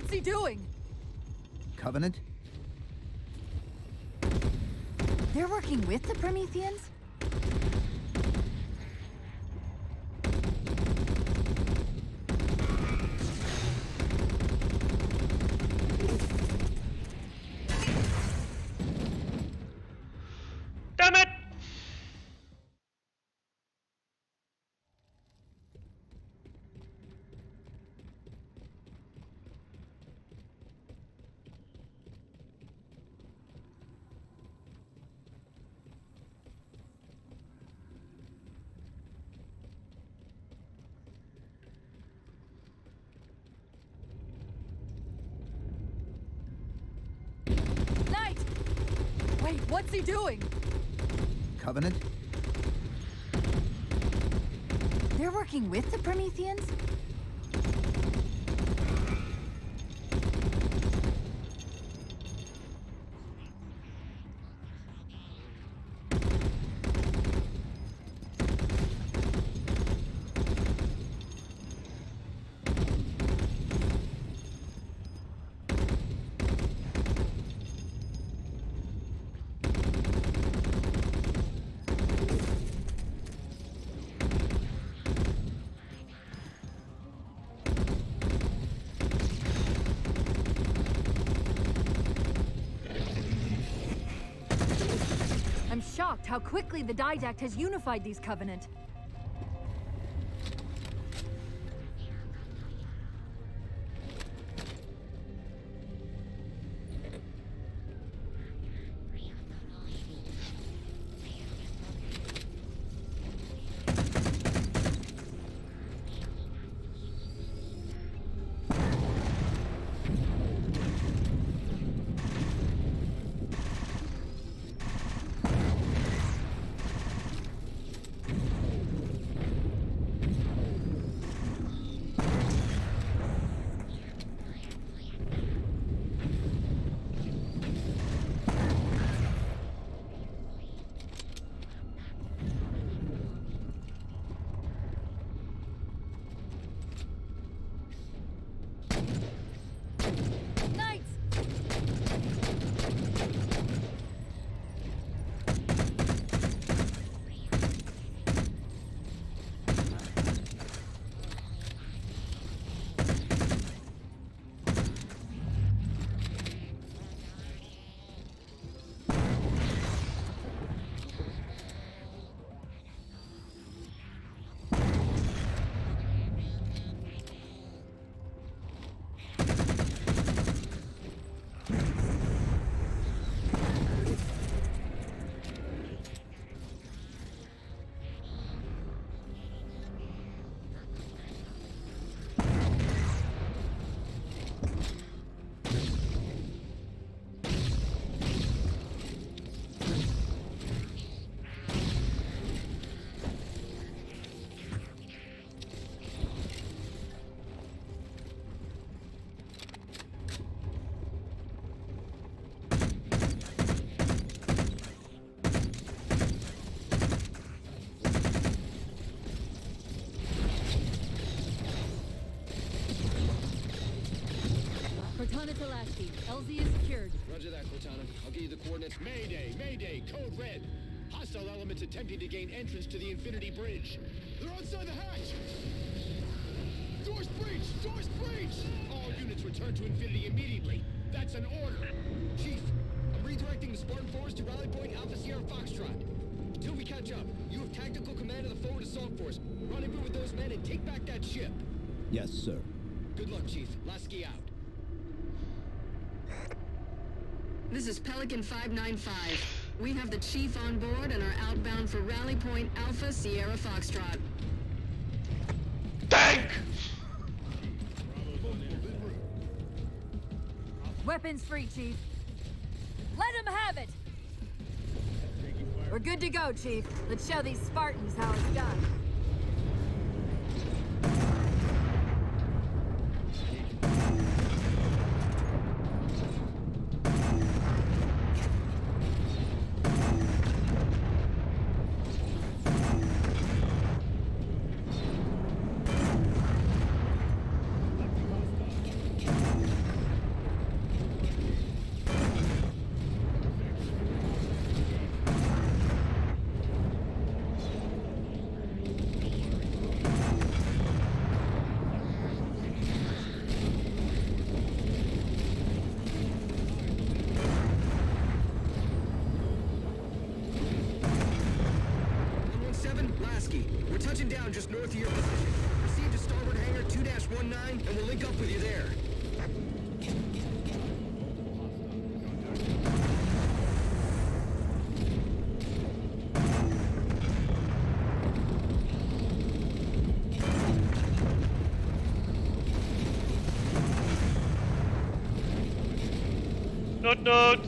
what's he doing? Covenant? They're working with the Prometheans? Damn it! Knight! Wait, what's he doing? Covenant? They're working with the Prometheans? I'm shocked how quickly the Didact has unified these Covenant. Cortana to Lasky. LZ is secured. Roger that, Cortana. I'll give you the coordinates. Mayday! Mayday! Code red! Hostile elements attempting to gain entrance to the Infinity Bridge. They're outside the hatch! Doors breached! Doors breached! All units return to Infinity immediately. That's an order. Chief, I'm redirecting the Spartan force to Rally Point Alpha Sierra Foxtrot. Until we catch up, you have tactical command of the forward assault force. Rendezvous with those men and take back that ship. Yes, sir. Good luck, Chief. Lasky out. This is Pelican 595. We have the Chief on board and are outbound for Rally Point Alpha Sierra Foxtrot. Tank! Weapons free, Chief. Let him have it! We're good to go, Chief. Let's show these Spartans how it's done. We're touching down just north of your position. Proceed to starboard hangar 2-19, and we'll link up with you there. Not.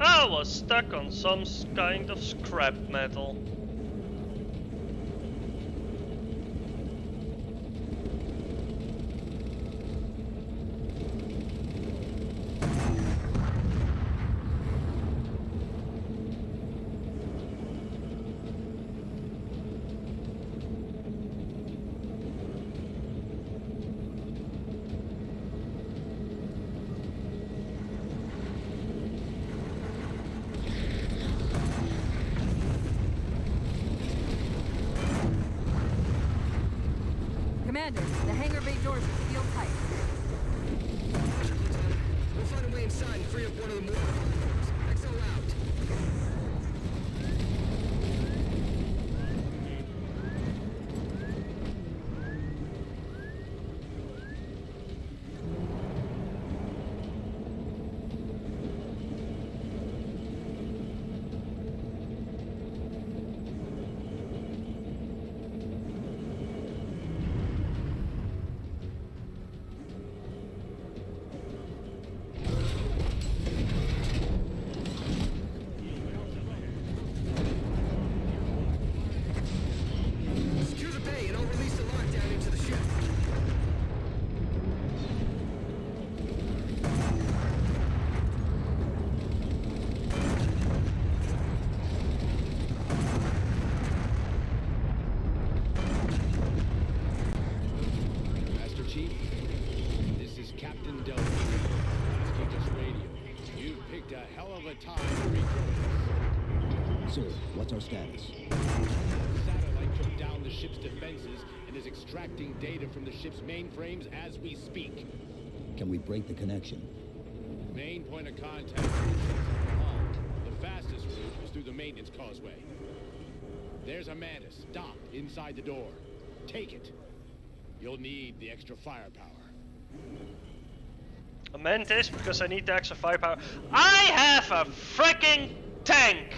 I was stuck on some kind of scrap metal. Commander, the hangar bay doors are sealed tight. We'll find a way inside and free up one of the mortar platforms. XO out. Secure the bay and I'll release the lockdown into the ship. Master Chief, this is Captain Delta. Let's radio. You picked a hell of a time to rejoin us. Sir, what's our status? Satellite took down the ship's defenses and is extracting data from the ship's mainframes as we speak. Can we break the connection? Main point of contact is the fastest route is through the maintenance causeway. There's a Mantis docked inside the door. Take it. You'll need the extra firepower. A Mantis because I need the extra firepower. I have a freaking tank!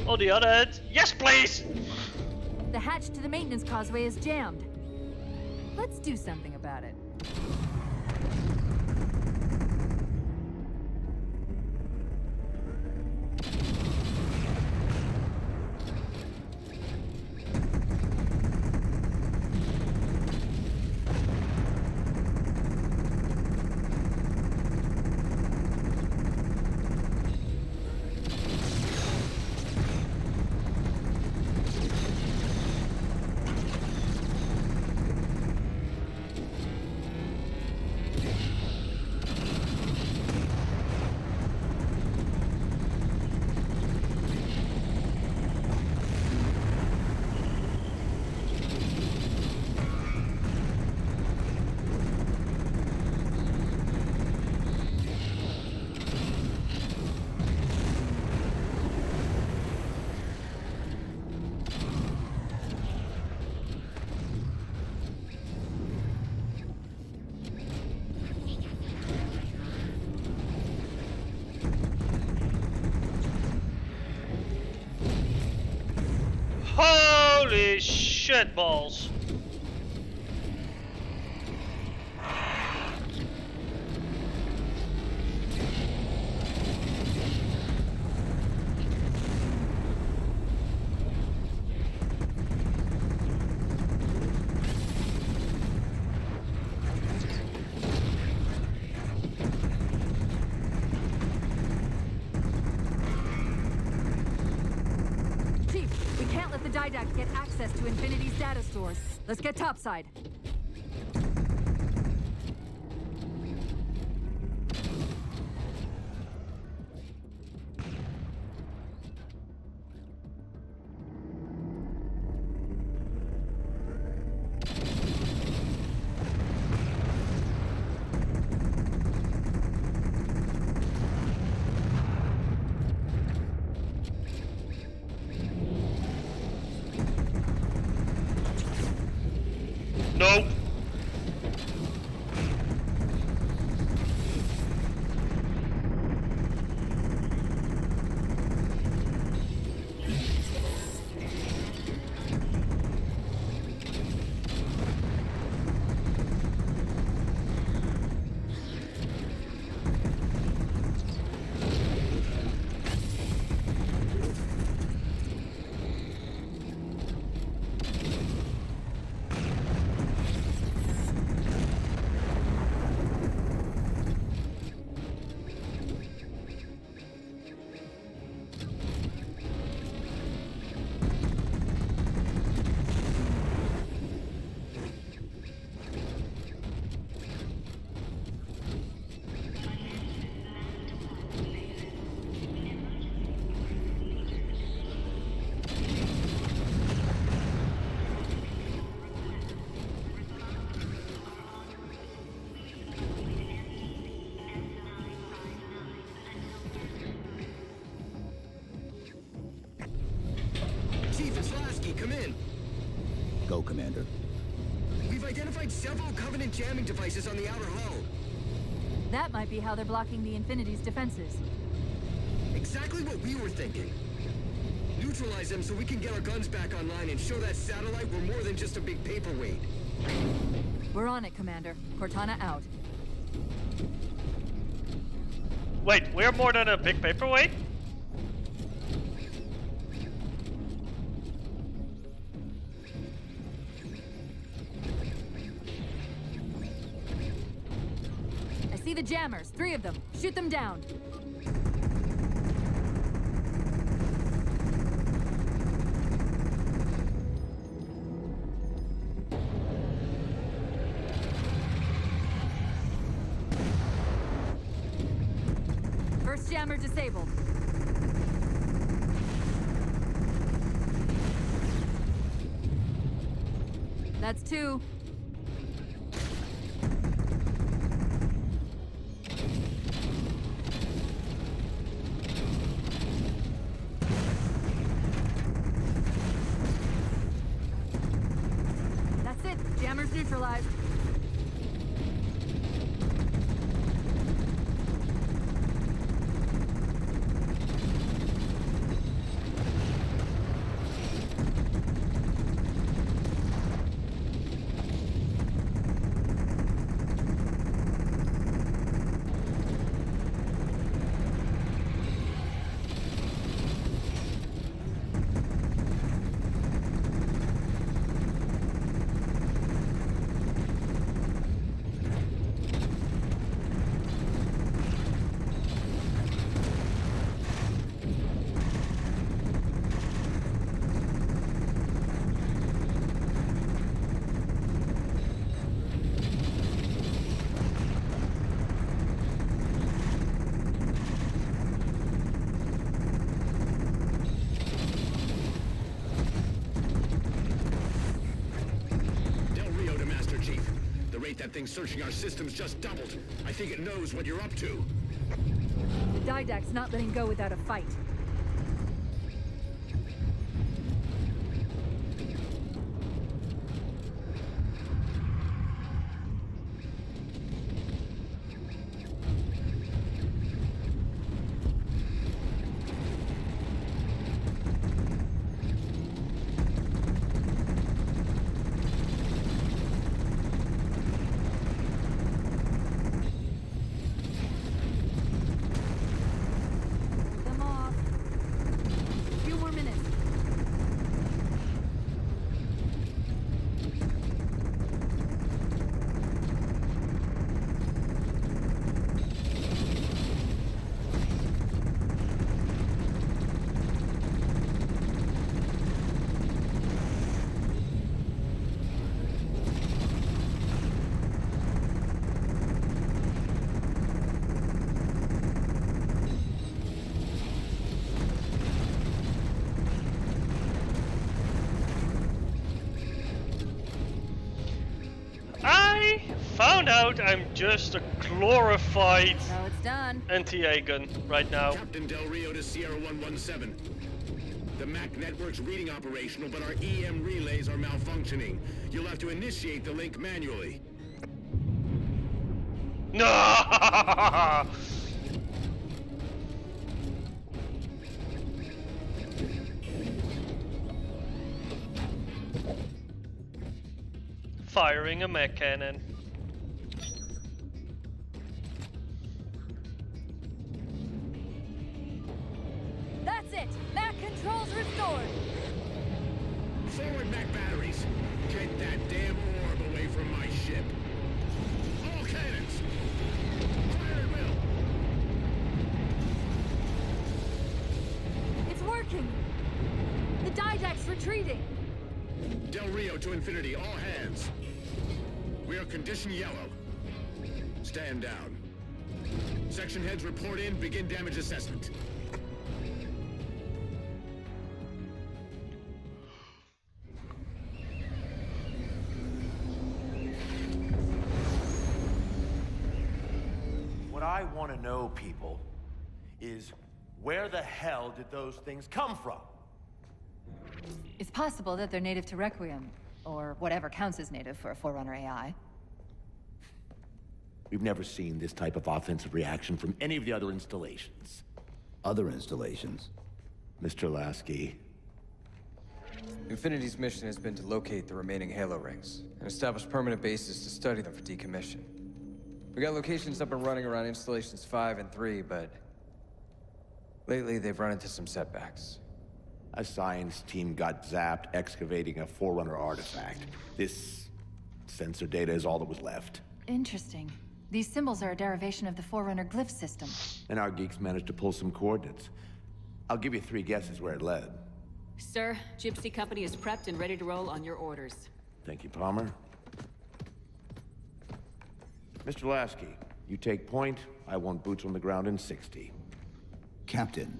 On the other hand, yes please! The hatch to the maintenance causeway is jammed. Let's do something about it. Holy shit balls! Chief, we can't let the Didact get access to Infinity's data stores. Let's get topside. Nope. Chief, it's Lasky. Come in. Go, Commander. We've identified several Covenant jamming devices on the outer hull. That might be how they're blocking the Infinity's defenses. Exactly what we were thinking. Neutralize them so we can get our guns back online and show that satellite we're more than just a big paperweight. We're on it, Commander. Cortana out. Wait, we're more than a big paperweight? I see the jammers. 3 of them. Shoot them down. First jammer disabled. That's 2. That's it. Jammers neutralized. The rate that thing's searching our systems just doubled. I think it knows what you're up to. The Didact's not letting go without a fight. Them off. A few more minutes. I found out I'm just a glorified So it's done. anti-A gun right now. Captain Del Rio to Sierra 117. The MAC network's reading operational, but our EM relays are malfunctioning. You'll have to initiate the link manually. No! Firing a mech cannon. That's it! Mac controls restored! Forward MAC batteries. Get that damn orb away from my ship. All cannons. Fire at will. It's working! The Didact's retreating! Del Rio to Infinity, all hands. We are condition yellow. Stand down. Section heads report in, begin damage assessment. What I want to know, people, is where the hell did those things come from? It's possible that they're native to Requiem, or whatever counts as native for a Forerunner AI. We've never seen this type of offensive reaction from any of the other installations. Other installations? Mr. Lasky. Infinity's mission has been to locate the remaining Halo rings, and establish permanent bases to study them for decommission. We got locations up and running around installations 5 and 3, but lately they've run into some setbacks. A science team got zapped excavating a Forerunner artifact. This sensor data is all that was left. Interesting. These symbols are a derivation of the Forerunner glyph system. And our geeks managed to pull some coordinates. I'll give you 3 guesses where it led. Sir, Gypsy Company is prepped and ready to roll on your orders. Thank you, Palmer. Mr. Lasky, you take point. I want boots on the ground in 60. Captain,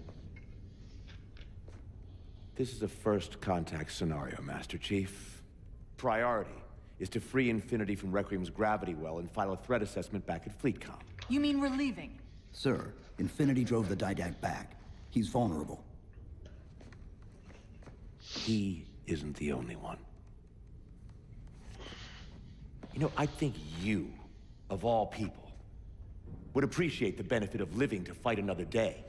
This is a first contact scenario, Master Chief. Priority is to free Infinity from Requiem's gravity well and file a threat assessment back at FleetCom. You mean we're leaving? sir, Infinity drove the Didact back. He's vulnerable. He isn't the only one. You know, I think you, of all people, would appreciate the benefit of living to fight another day.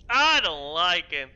I don't like him.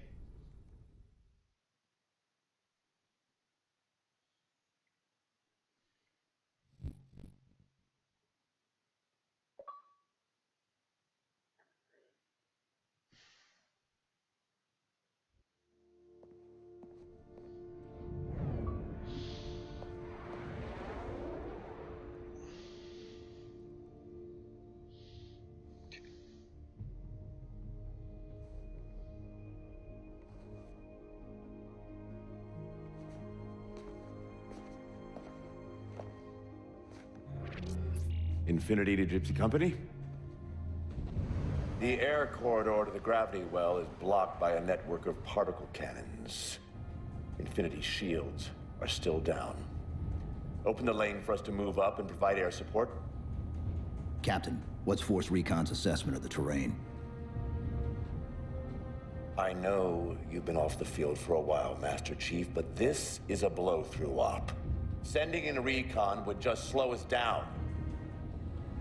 Infinity to Gypsy Company? The air corridor to the gravity well is blocked by a network of particle cannons. Infinity's shields are still down. Open the lane for us to move up and provide air support. Captain, what's Force Recon's assessment of the terrain? I know you've been off the field for a while, Master Chief, but this is a blow-through op. Sending in a recon would just slow us down.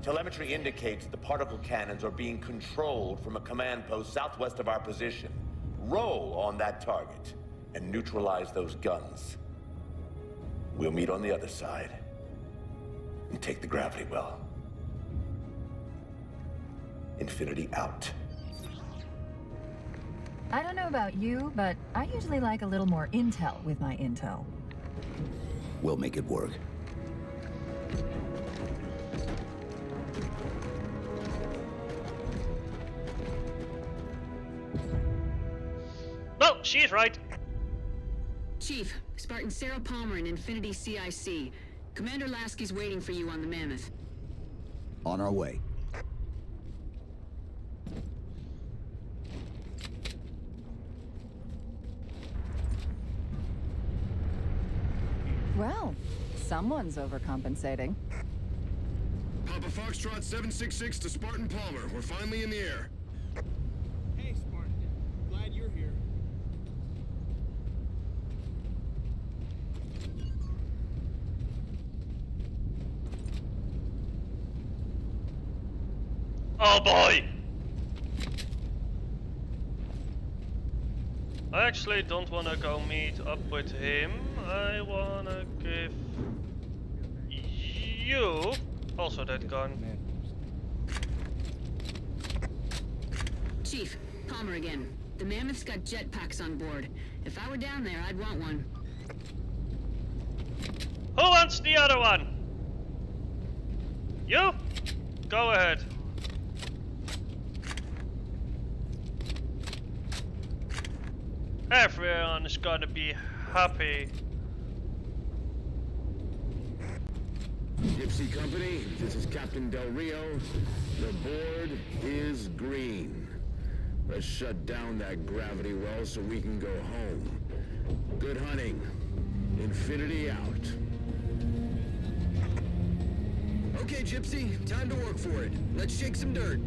Telemetry indicates the particle cannons are being controlled from a command post southwest of our position. Roll on that target and neutralize those guns. We'll meet on the other side and take the gravity well. Infinity out. I don't know about you, but I usually like a little more intel with my intel. We'll make it work. No, she's right. Chief, Spartan Sarah Palmer in Infinity CIC. Commander Lasky's waiting for you on the Mammoth. On our way. Well, someone's overcompensating. Papa Foxtrot 766 to Spartan Palmer. We're finally in the air. Hey, Spartan. Glad you're here. Oh boy! I actually don't wanna go meet up with him. I wanna give you also that gun. Chief, Palmer again. The Mammoth's got jetpacks on board. If I were down there, I'd want one. Who wants the other one? You? Go ahead. Everyone is gonna be happy. Gypsy Company, this is Captain Del Rio. The board is green. Let's shut down that gravity well so we can go home. Good hunting. Infinity out. Okay, Gypsy, time to work for it. Let's shake some dirt.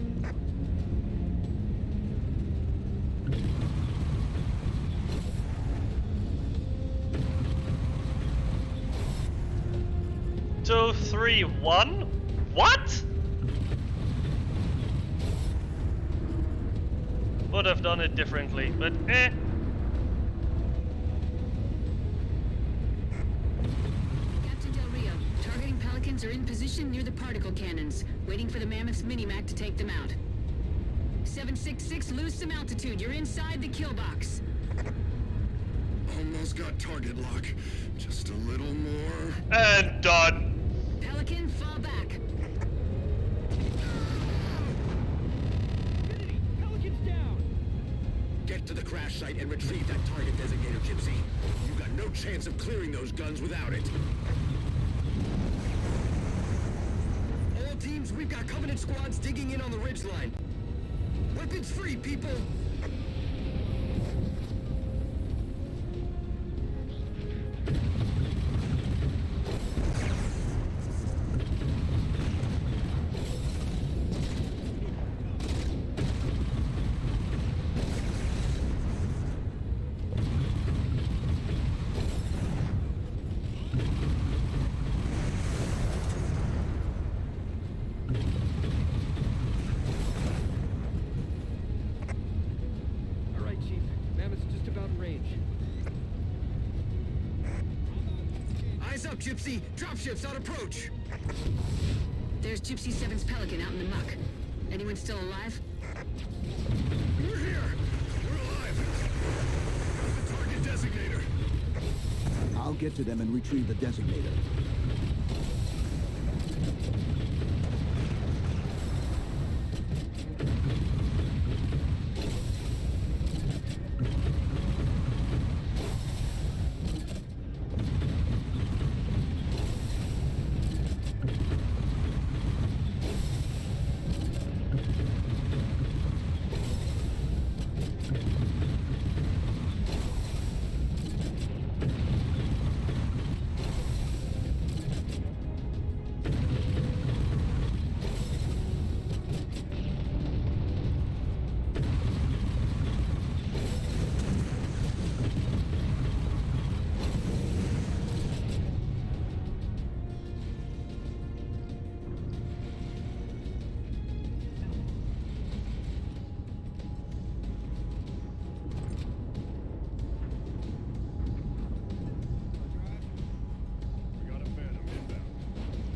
2, 3, 1? What? Would have done it differently, but eh. Captain Del Rio, targeting Pelicans are in position near the particle cannons, waiting for the Mammoth's mini-mac to take them out. 766, lose some altitude. You're inside the kill box. Almost got target lock. Just a little more. And done. Pelican, fall back. Pelican's down! Get to the crash site and retrieve that target designator, Gypsy. You got no chance of clearing those guns without it. All teams, we've got Covenant squads digging in on the ridgeline. Weapons free, people! Eyes up, Gypsy! Dropships on approach! There's Gypsy 7's Pelican out in the muck. Anyone still alive? We're here! We're alive! The target designator! I'll get to them and retrieve the designator.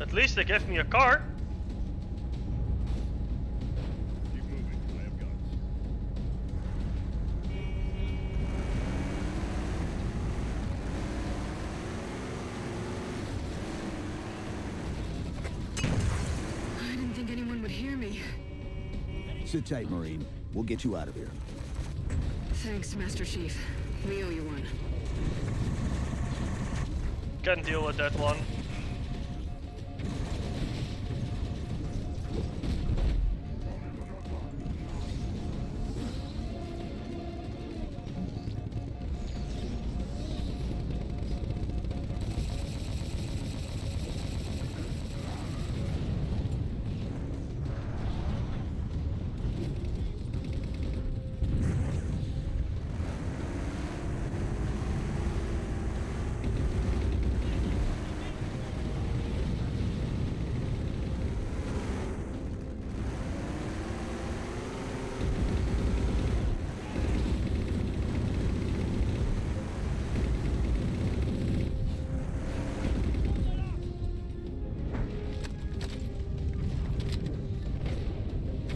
At least they gave me a car. Keep moving. I have guns. I didn't think anyone would hear me. Sit tight, Marine. We'll get you out of here. Thanks, Master Chief. We owe you one. Can deal with that one.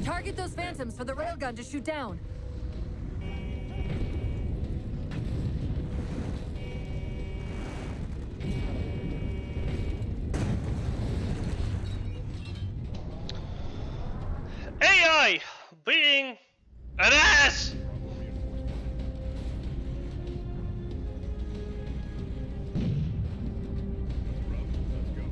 Target those phantoms for the railgun to shoot down. AI being an ass! Let's go.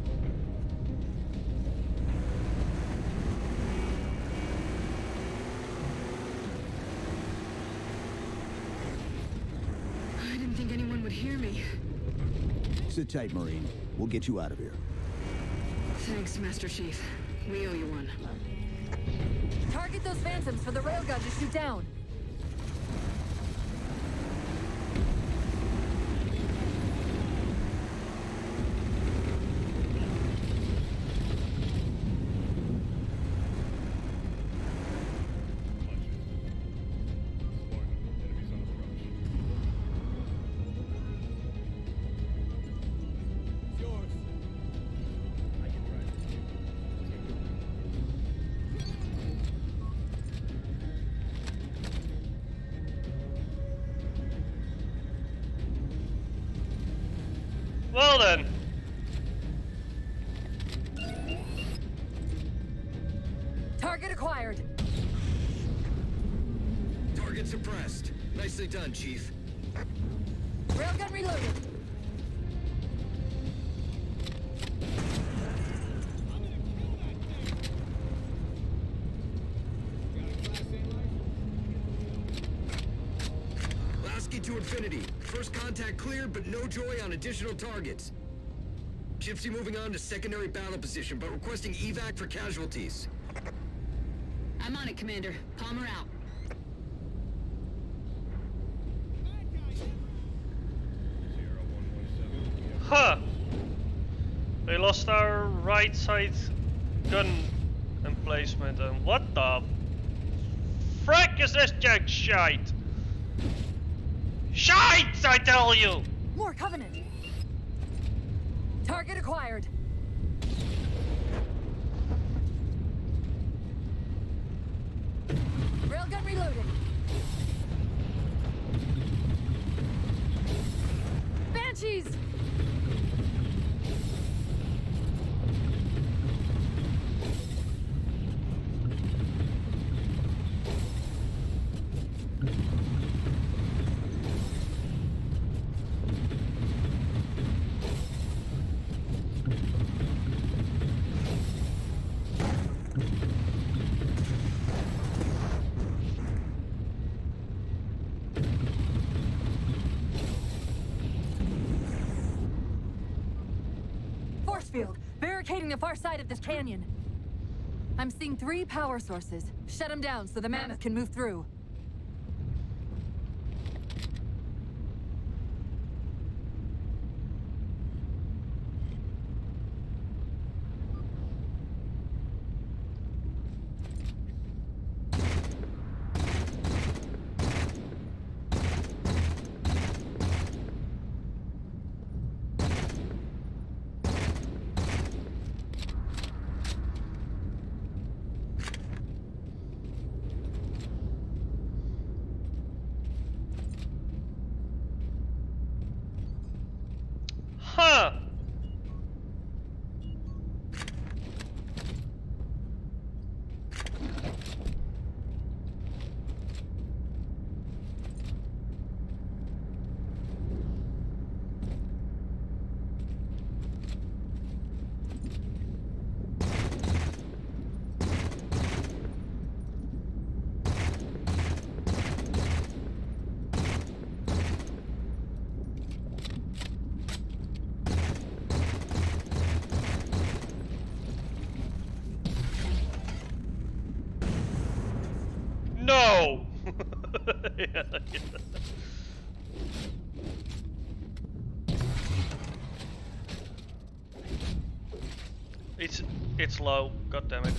I didn't think anyone would hear me. Sit tight, Marine. We'll get you out of here. Thanks, Master Chief. We owe you one. Target those phantoms for the railgun to shoot down. Enemies on approach. It's yours. I can drive this. Take it. Well then. Target acquired. Target suppressed. Nicely done, Chief. Railgun reloaded. Lasky to infinity. First contact cleared, but no joy on additional targets. Gypsy moving on to secondary battle position, but requesting evac for casualties. I'm on it, Commander. Palmer out. Sierra 117. Huh. They lost our right side gun emplacement, and what the frick is this jack shite? Shite, I tell you! More Covenant. Target acquired. Railgun reloaded. Banshees! Force field, barricading the far side of this canyon. I'm seeing 3 power sources. Shut them down so the mammoth can move through. It's low. God damn it.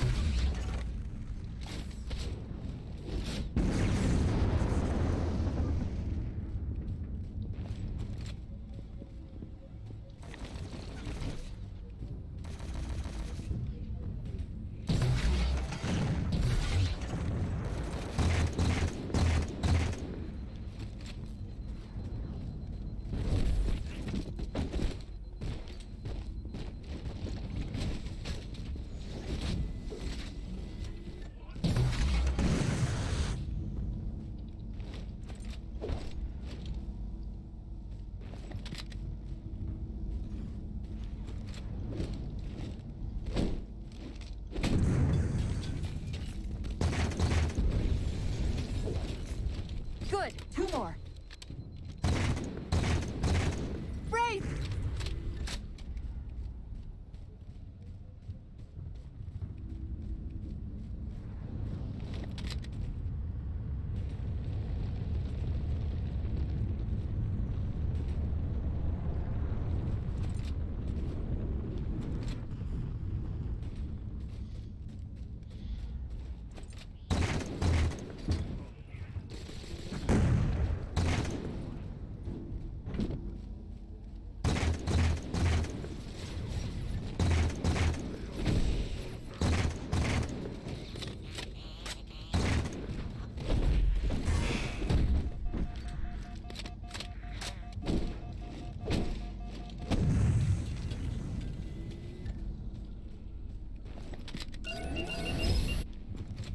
Good. 2 more. Wraith!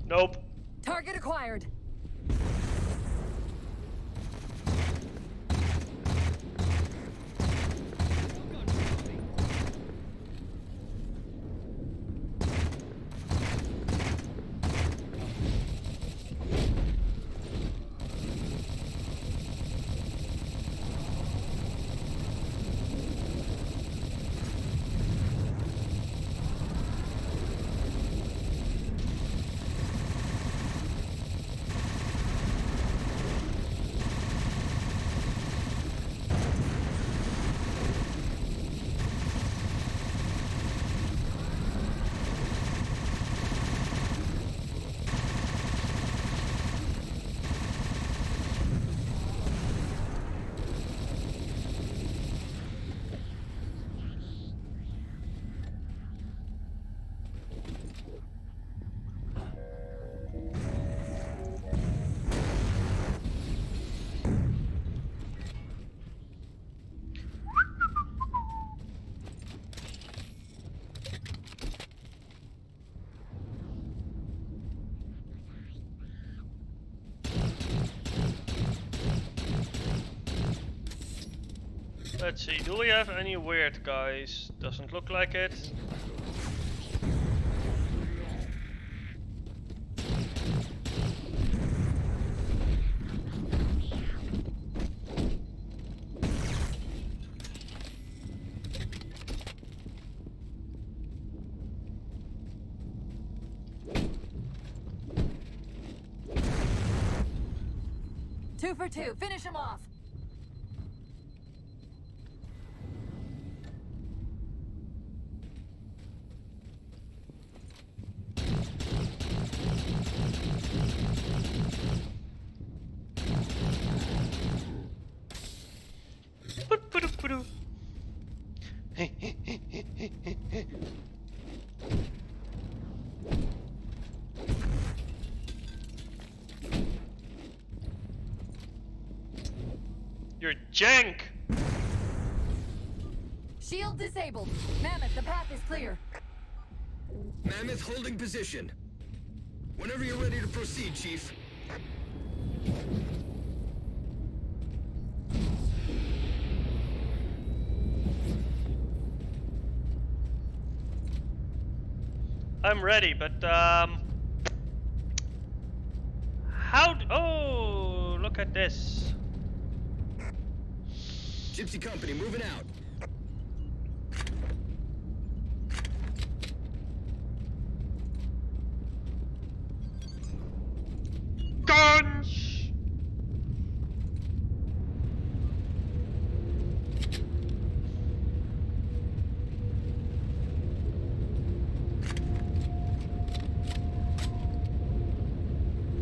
Nope. Target acquired. Let's see, do we have any weird guys? Doesn't look like it. Two for 2. Finish him off. You're jank! Shield disabled. Mammoth, the path is clear. Mammoth holding position. Whenever you're ready to proceed, Chief. I'm ready, but oh, look at this. Gypsy Company moving out. Guns!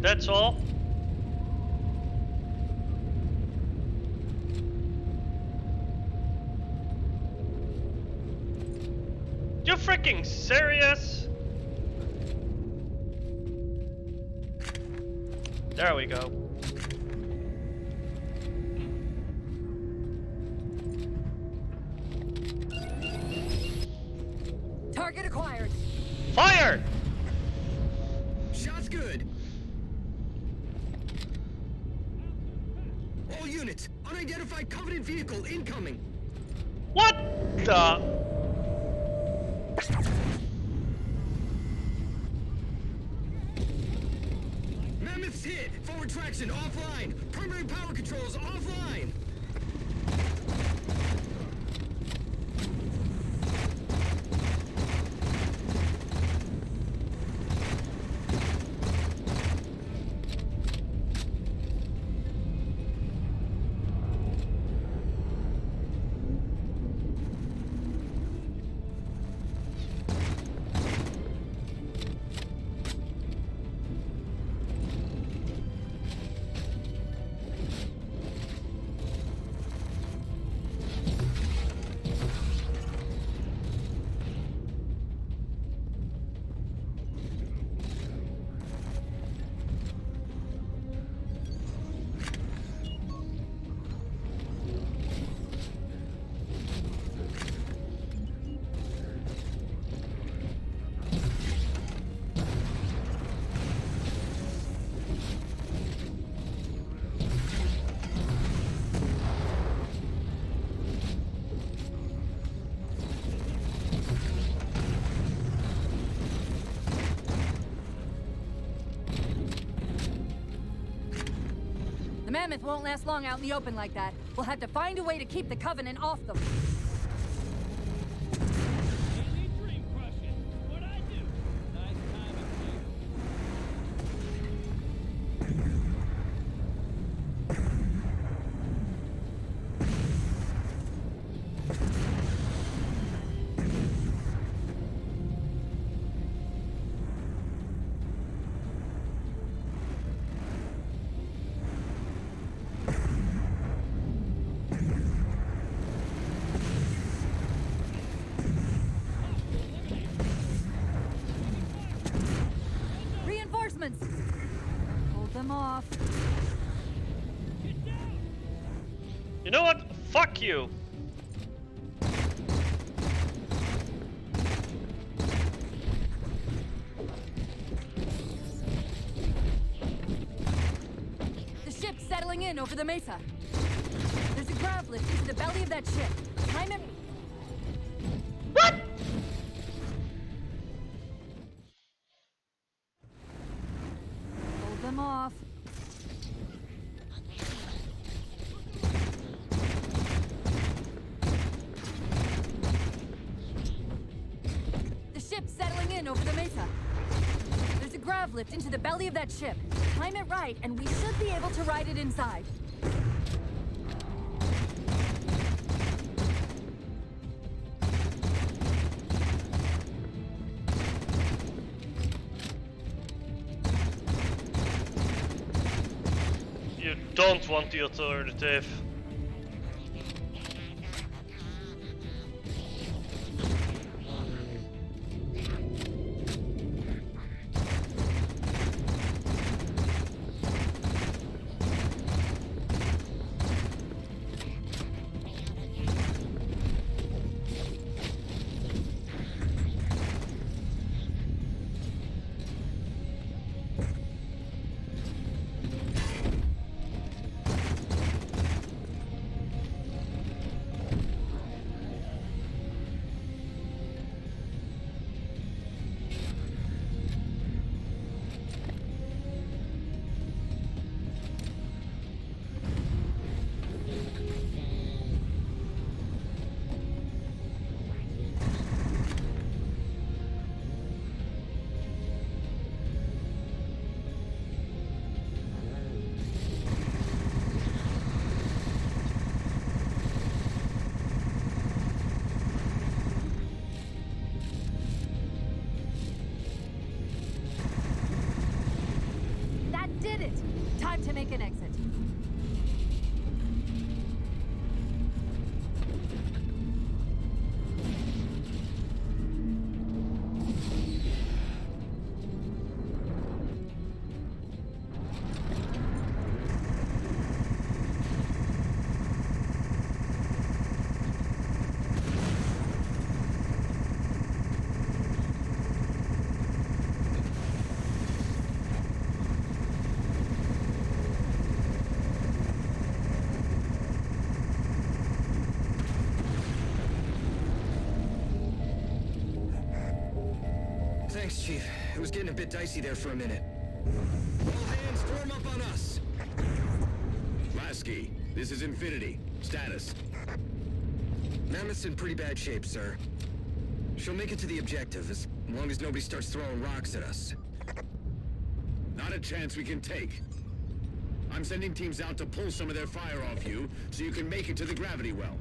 That's all. You freaking serious? There we go. Target acquired. Fire! Shot's good. All units, unidentified Covenant vehicle incoming. What the? Mammoth's hit. Forward traction offline. Primary power controls offline. The Mammoth won't last long out in the open like that. We'll have to find a way to keep the Covenant off them. Reinforcements! Hold them off. You know what? Fuck you. The ship's settling in over the mesa. There's a grav lift into the belly of that ship. Time it. What? Hold them off. The ship's settling in over the mesa. There's a grav lift into the belly of that ship. Time it right, and we should be able to ride it inside. You don't want the alternative. time to make an exit. Thanks, Chief. It was getting a bit dicey there for a minute. All hands, form up on us! Lasky, this is Infinity. Status. Mammoth's in pretty bad shape, sir. She'll make it to the objective, as long as nobody starts throwing rocks at us. Not a chance we can take. I'm sending teams out to pull some of their fire off you, so you can make it to the gravity well.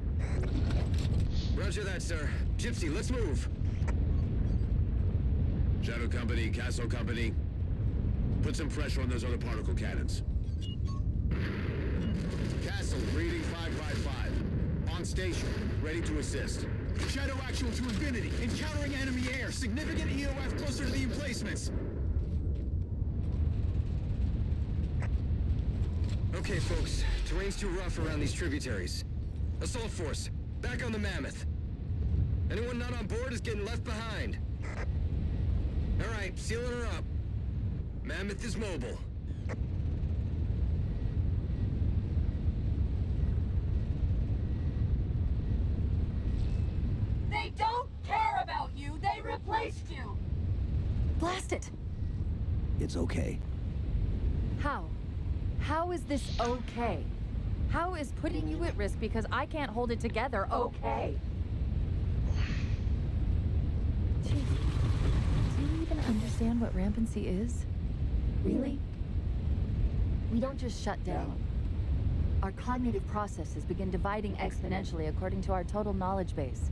Roger that, sir. Gypsy, let's move! Shadow Company, Castle Company, put some pressure on those other particle cannons. Castle, reading 555. On station, ready to assist. Shadow actual to Infinity. Encountering enemy air. Significant EOF closer to the emplacements. Okay, folks. Terrain's too rough around these tributaries. Assault force, back on the Mammoth. Anyone not on board is getting left behind. All right, sealing her up. Mammoth is mobile. They don't care about you! They replaced you! Blast it! It's okay. How? How is this okay? How is putting you at risk because I can't hold it together okay? Chief, do you even understand what rampancy is? Really? We don't just shut down. Our cognitive processes begin dividing exponentially according to our total knowledge base.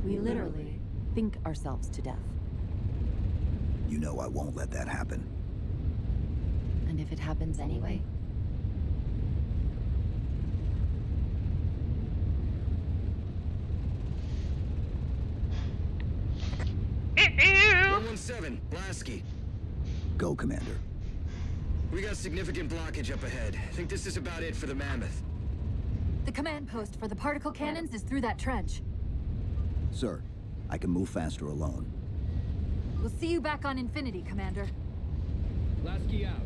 We literally think ourselves to death. You know I won't let that happen. And if it happens anyway? Ew. 117, Lasky. Go, Commander. We got significant blockage up ahead. I think this is about it for the Mammoth. The command post for the particle cannons is through that trench. Sir, I can move faster alone. We'll see you back on Infinity, Commander. Lasky out.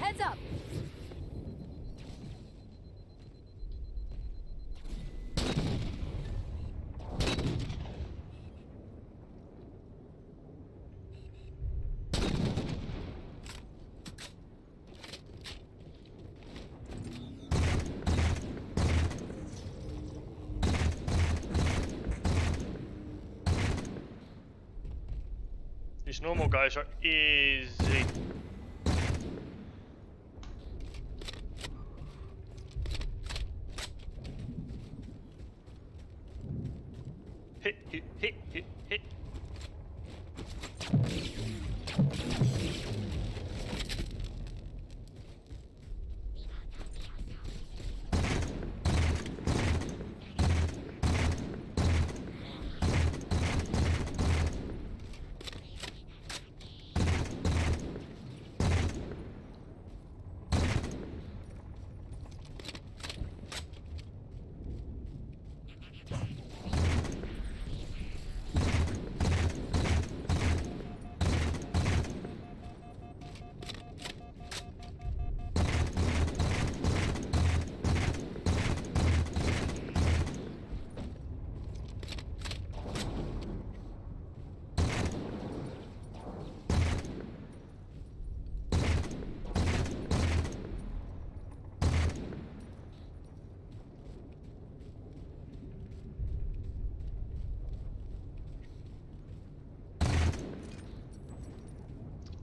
Heads up! These normal guys are easy. Hit, hit, hit, hit, hit.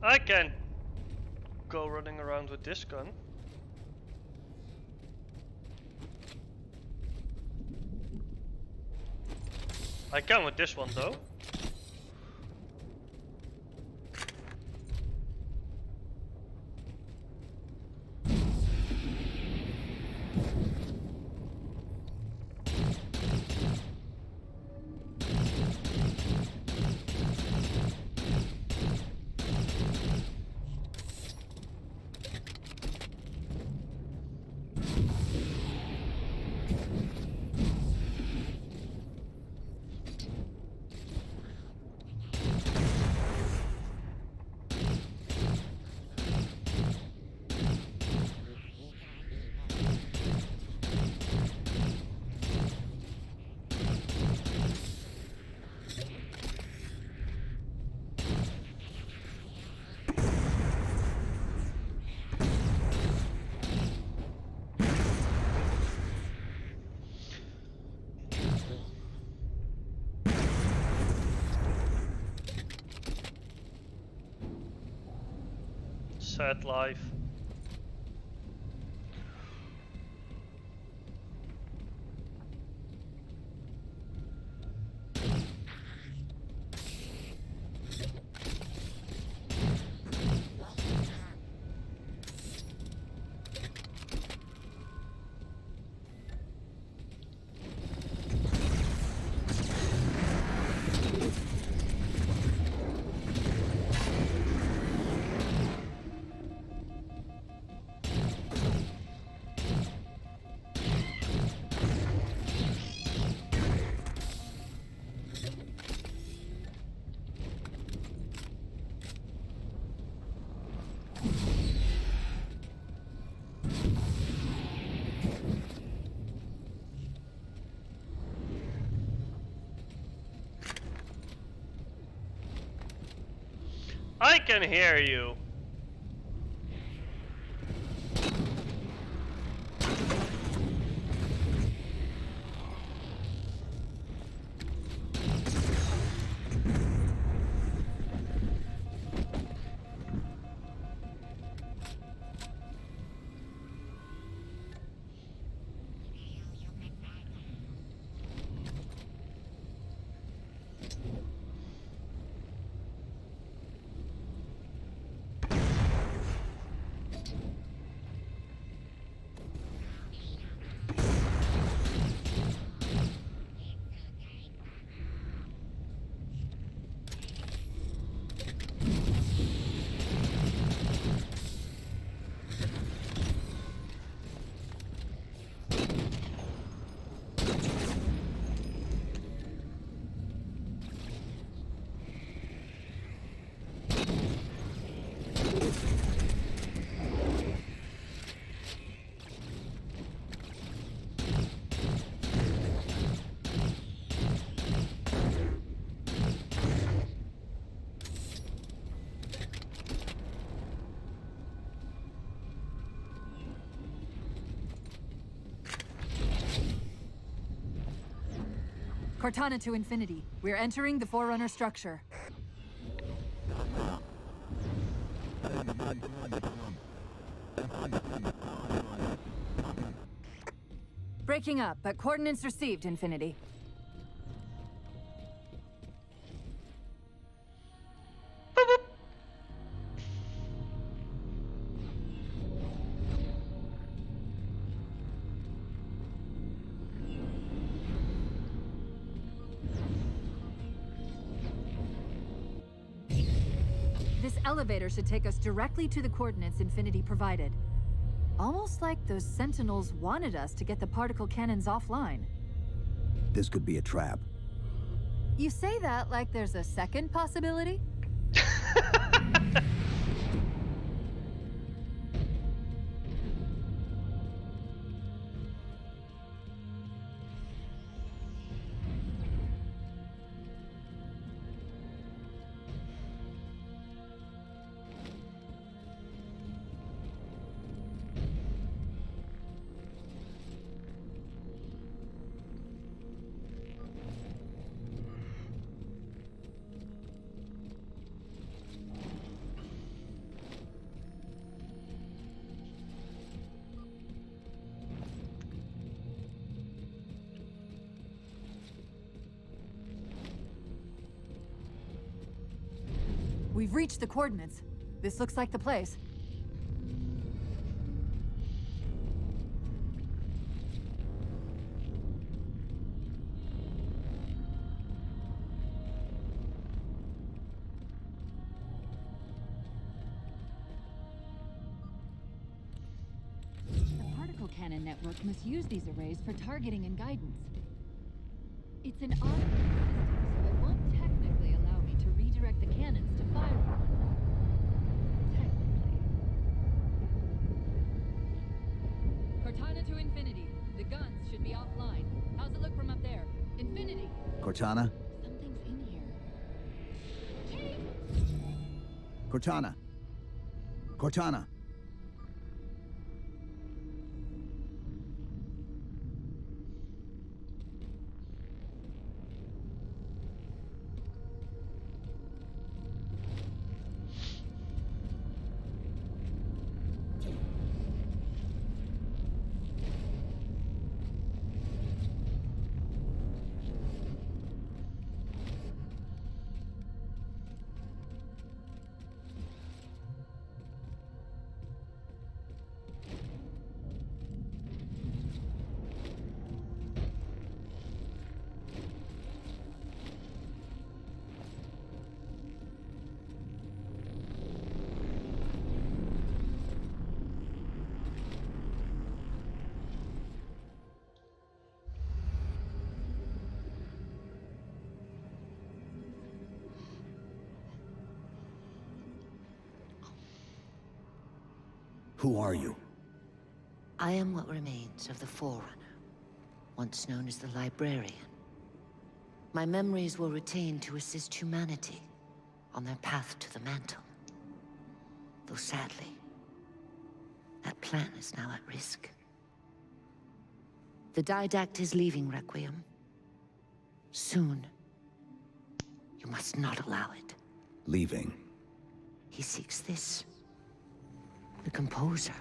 I can't go running around with this gun. I can with this one though. Sad life. I can hear you. Cortana to Infinity. We're entering the Forerunner structure. Breaking up, but coordinates received, Infinity. This elevator should take us directly to the coordinates Infinity provided. Almost like those Sentinels wanted us to get the particle cannons offline. This could be a trap. You say that like there's a second possibility? We've reached the coordinates. This looks like the place. The particle cannon network must use these arrays for targeting and guidance. It's an odd system, so it won't technically allow me to redirect the cannons to fire on them. Technically. Cortana to Infinity. The guns should be offline. How's it look from up there? Infinity! Cortana? Something's in here. Chief! Cortana? Cortana? Who are you? I am what remains of the Forerunner, once known as the Librarian. My memories were retained to assist humanity on their path to the mantle. Though sadly, that plan is now at risk. The Didact is leaving Requiem. Soon. You must not allow it. Leaving. He seeks this. The Composer.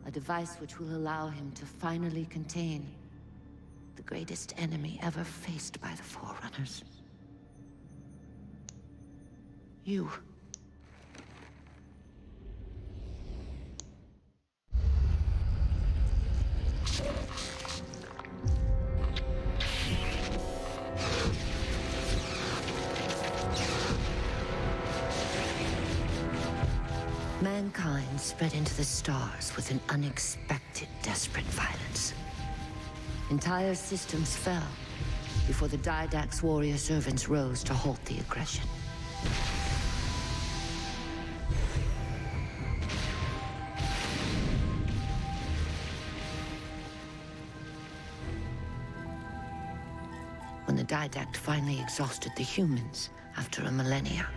A device which will allow him to finally contain the greatest enemy ever faced by the Forerunners. You. Mankind spread into the stars with an unexpected, desperate violence. Entire systems fell before the Didact's warrior servants rose to halt the aggression. When the Didact finally exhausted the humans after a millennia,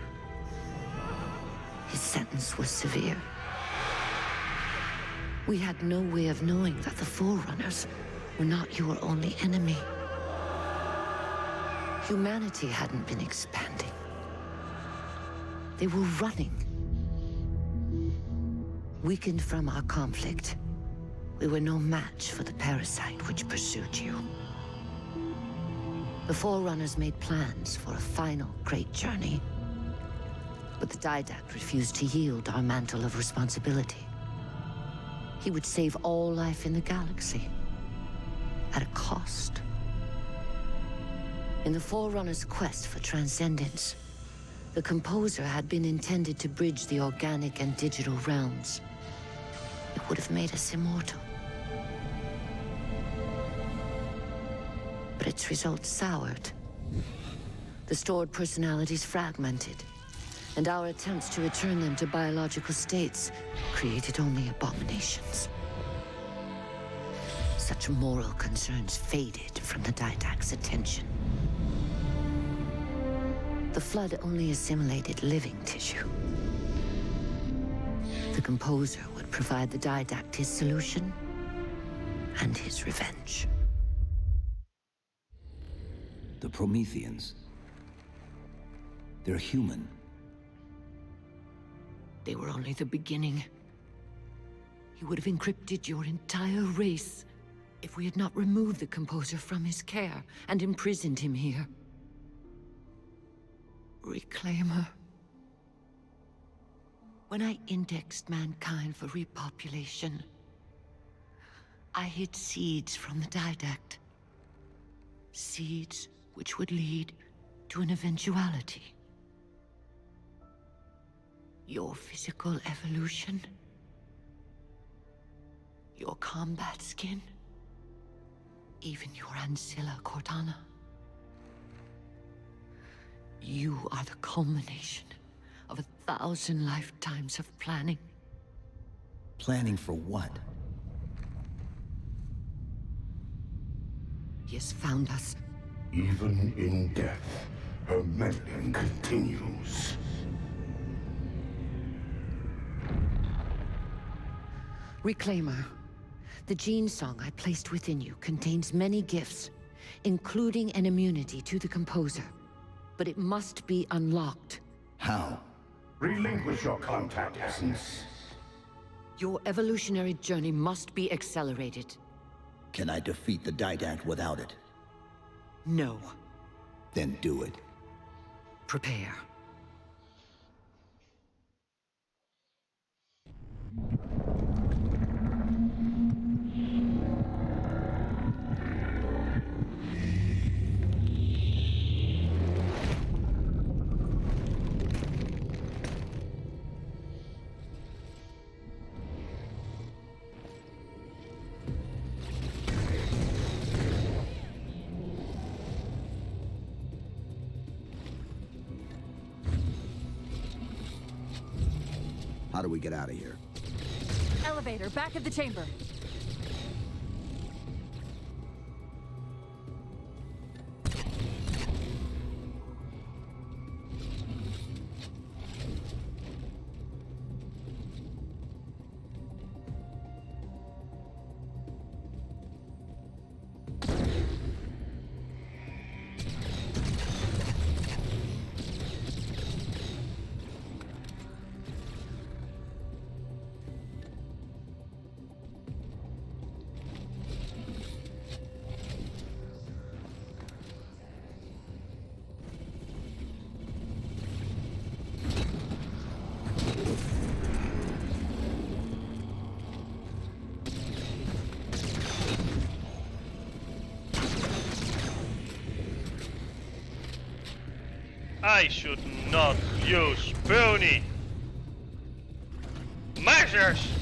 his sentence was severe. We had no way of knowing that the Forerunners were not your only enemy. Humanity hadn't been expanding. They were running. Weakened from our conflict, we were no match for the parasite which pursued you. The Forerunners made plans for a final great journey, but the Didact refused to yield our mantle of responsibility. He would save all life in the galaxy, at a cost. In the Forerunners' quest for transcendence, the Composer had been intended to bridge the organic and digital realms. It would have made us immortal. But its results soured. The stored personalities fragmented, and our attempts to return them to biological states created only abominations. Such moral concerns faded from the Didact's attention. The Flood only assimilated living tissue. The Composer would provide the Didact his solution and his revenge. The Prometheans. They're human. They were only the beginning. He would have encrypted your entire race if we had not removed the Composer from his care and imprisoned him here. Reclaimer. When I indexed mankind for repopulation, I hid seeds from the didact. Seeds which would lead to an eventuality. Your physical evolution. Your combat skin. Even your ancilla Cortana. You are the culmination of 1,000 lifetimes of planning. Planning for what? He has found us. Even in death, her meddling continues. Reclaimer. The gene song I placed within you contains many gifts, including an immunity to the composer. But it must be unlocked. How? Relinquish your contact essence. Your evolutionary journey must be accelerated. Can I defeat the didact without it? No. Then do it. Prepare. How do we get out of here? Elevator, back of the chamber. I should not use puny measures!